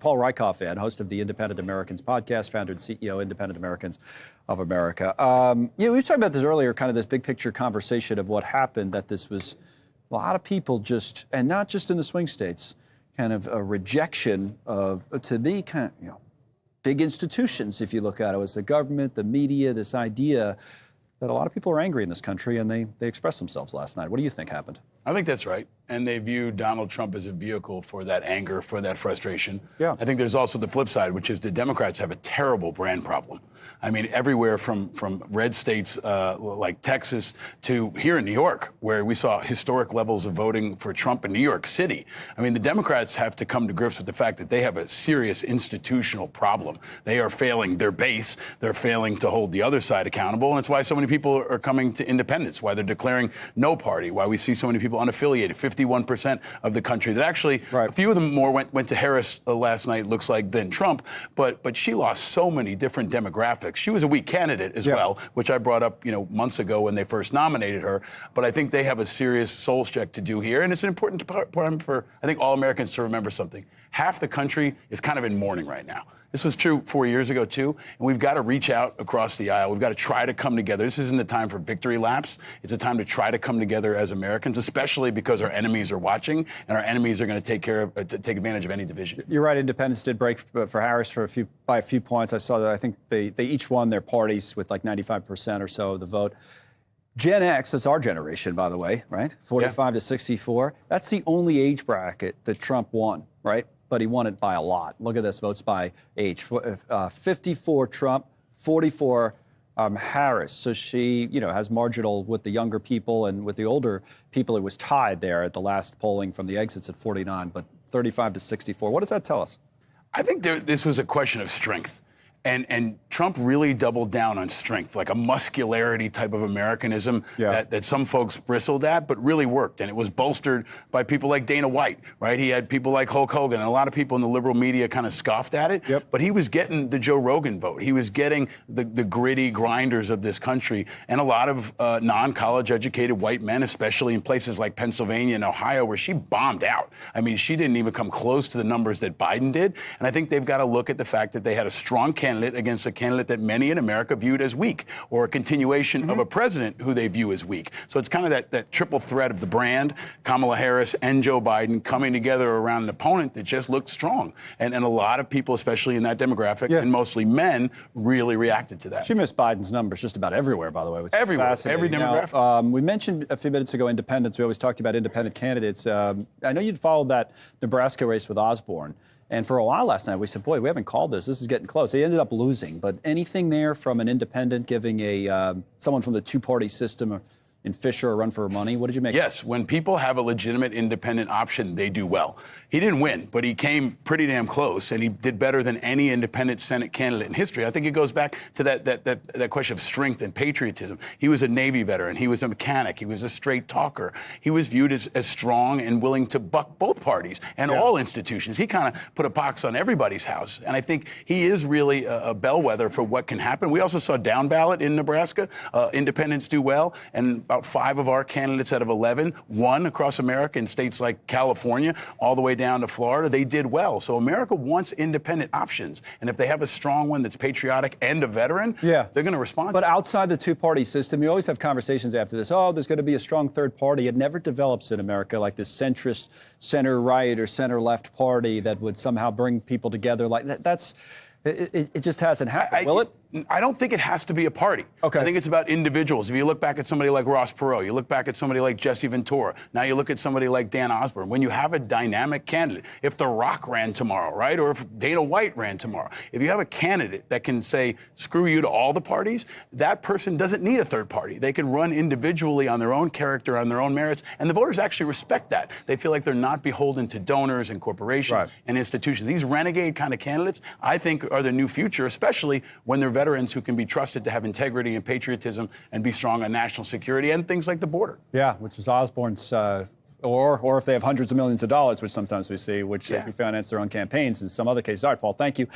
Paul Rieckhoff, host of the Independent Americans podcast, founder and CEO, Independent Americans of America. We were talking about this earlier, kind of this big picture conversation of what happened, that this was a lot of people just, and not just in the swing states, kind of a rejection of, to me, kind of, big institutions, if you look at it, as the government, the media, this idea that a lot of people are angry in this country, and they expressed themselves last night. What do you think happened? I think that's right. And they view Donald Trump as a vehicle for that anger, for that frustration. Yeah. I think there's also the flip side, which is the Democrats have a terrible brand problem. I mean, everywhere from red states like Texas to here in New York, where we saw historic levels of voting for Trump in New York City. I mean, the Democrats have to come to grips with the fact that they have a serious institutional problem. They are failing their base. They're failing to hold the other side accountable. And it's why so many people are coming to independence, why they're declaring no party, why we see so many people unaffiliated, 51% of the country. That actually, right. A few of them more went to Harris last night, looks like, than Trump. But she lost so many different demographics. She was a weak candidate as well, which I brought up, months ago when they first nominated her. But I think they have a serious soul check to do here. And it's an important part for, I think, all Americans to remember something. Half the country is kind of in mourning right now. This was true 4 years ago, too. And we've got to reach out across the aisle. We've got to try to come together. This isn't a time for victory laps. It's a time to try to come together as Americans, especially because our enemies are watching, and our enemies are going to take advantage of any division. You're right. Independents did break for Harris by a few points. I saw that. I think they each won their parties with like 95% or so of the vote. Gen X, that's our generation, by the way, right? 45 to 64. That's the only age bracket that Trump won, right? But he won it by a lot. Look at this, votes by age. 54 Trump, 44 Harris. So she, has marginal with the younger people, and with the older people, it was tied there at the last polling from the exits at 49, but 35 to 64. What does that tell us? I think this was a question of strength. And Trump really doubled down on strength, like a muscularity type of Americanism that some folks bristled at, but really worked. And it was bolstered by people like Dana White, right? He had people like Hulk Hogan, and a lot of people in the liberal media kind of scoffed at it. Yep. But he was getting the Joe Rogan vote. He was getting the gritty grinders of this country, and a lot of non-college educated white men, especially in places like Pennsylvania and Ohio, where she bombed out. I mean, she didn't even come close to the numbers that Biden did. And I think they've got to look at the fact that they had a strong candidate against a candidate that many in America viewed as weak, or a continuation of a president who they view as weak. So it's kind of that triple threat of the brand, Kamala Harris and Joe Biden coming together around an opponent that just looked strong. And a lot of people, especially in that demographic, and mostly men, really reacted to that. She missed Biden's numbers just about everywhere, by the way, which everywhere, is fascinating. every demographic. Now, we mentioned a few minutes ago independents. We always talked about independent candidates. I know you'd followed that Nebraska race with Osborne. And for a while last night, we said, boy, we haven't called this. This is getting close. He ended up losing. But anything there from an independent giving someone from the two-party system in Fisher a run for money? What did you make? Yes, when people have a legitimate independent option, they do well. He didn't win, but he came pretty damn close, and he did better than any independent Senate candidate in history. I think it goes back to that question of strength and patriotism. He was a Navy veteran. He was a mechanic. He was a straight talker. He was viewed as strong and willing to buck both parties and all institutions. He kind of put a pox on everybody's house, and I think he is really a bellwether for what can happen. We also saw down ballot in Nebraska. Independents do well, and about 5 of our candidates out of 11 won across America in states like California, all the way down to Florida. They did well. So America wants independent options. And if they have a strong one that's patriotic and a veteran, they're going to respond. But outside the two-party system, you always have conversations after this. Oh, there's going to be a strong third party. It never develops in America like this centrist, center-right or center-left party that would somehow bring people together. Like it just hasn't happened. Will it? I don't think it has to be a party. Okay. I think it's about individuals. If you look back at somebody like Ross Perot, you look back at somebody like Jesse Ventura, now you look at somebody like Dan Osborne. When you have a dynamic candidate, if The Rock ran tomorrow, right, or if Dana White ran tomorrow, if you have a candidate that can say, screw you to all the parties, that person doesn't need a third party. They can run individually on their own character, on their own merits, and the voters actually respect that. They feel like they're not beholden to donors and corporations and institutions. These renegade kind of candidates, I think, are the new future, especially when they're veterans who can be trusted to have integrity and patriotism and be strong on national security and things like the border. Yeah, which was Osborne's, or if they have hundreds of millions of dollars, which sometimes we see, which they finance their own campaigns in some other cases. All right, Paul, thank you.